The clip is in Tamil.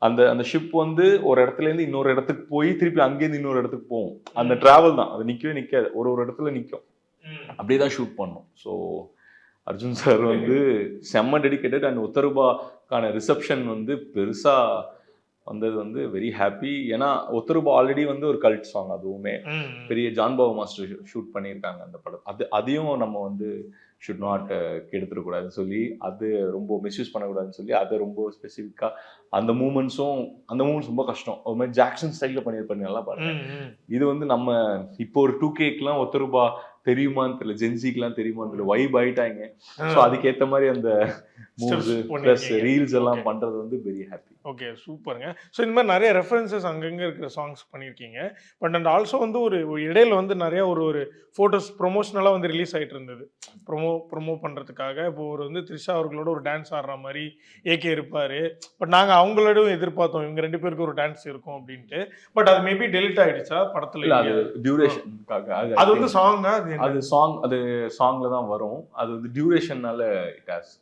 அந்த அந்த ஷிப் வந்து ஒரு இடத்துல இருந்து இன்னொரு இடத்துக்கு போய் திருப்பி அங்கேருந்து இன்னொரு இடத்துக்கு போகும். அந்த டிராவல் தான், அது நிக்கவே நிக்காது, ஒரு ஒரு இடத்துல நிக்கும். அப்படியே தான் ஷூட் பண்ணோம். ஸோ அர்ஜுன் சார் வந்து செம்ம டெடிகேட்டட். அண்ட் ஒத்தருபாக்கான ரிசப்ஷன் வந்து பெருசா வந்தது வந்து வெரி ஹாப்பி. ஏன்னா ஒத்தருபா ஆல்ரெடி வந்து ஒரு கல்ட் சாங், அதுவுமே பெரிய ஜான்பாபு மாஸ்டர் ஷூட் பண்ணியிருக்காங்க அந்த படம். அதையும் நம்ம வந்து ஷுட் நாட் கெடுத்துடக்கூடாதுன்னு சொல்லி, அது ரொம்ப மிஸ்யூஸ் பண்ணக்கூடாதுன்னு சொல்லி, அதை ரொம்ப ஸ்பெசிஃபிக்காக அந்த மூமெண்ட்ஸ் ரொம்ப கஷ்டம். ஒரு மாதிரி ஜாக்சன் ஸ்டைலில் பண்ணியிருப்பாரு, நல்லா பாருங்க. இது வந்து நம்ம இப்போ ஒரு 2Kக்குலாம் ஒத்தருபா தெரியுமான்னு தெரியல, ஜென்சிக்குலாம் தெரியுமான்னு தெரியல, வைப் ஆயிட்டாங்க. ஸோ அதுக்கேற்ற மாதிரி அந்த மூவ்ஸ் ப்ளஸ் ரீல்ஸ் எல்லாம் பண்றது வந்து வெரி ஹாப்பி. ஓகே, சூப்பருங்க. ஸோ இந்த மாதிரி நிறைய ரெஃபரன்சஸ் அங்கங்கே இருக்கிற சாங்ஸ் பண்ணியிருக்கீங்க. பட் அண்ட் ஆல்சோ வந்து ஒரு இடையில வந்து நிறைய ஒரு ஃபோட்டோஸ் ப்ரொமோஷனலாக வந்து ரிலீஸ் ஆகிட்டு இருந்தது. ப்ரொமோ பண்ணுறதுக்காக. இப்போ ஒரு வந்து த்ரிஷா அவர்களோட ஒரு டான்ஸ் ஆடுற மாதிரி ஏகே இருப்பார். பட் நாங்கள் அவங்களோடவும் எதிர்பார்த்தோம் இவங்க 2 பேருக்கு ஒரு டான்ஸ் இருக்கும் அப்படின்ட்டு. பட் அது மேபி டெலிட் ஆகிடுச்சா படத்தில்? அது டியூரேஷனுக்காக. அது வந்து சாங்கா? அது சாங், அது சாங்ல தான் வரும். அது வந்து டியூரேஷன்னால இட் ஹாஸ்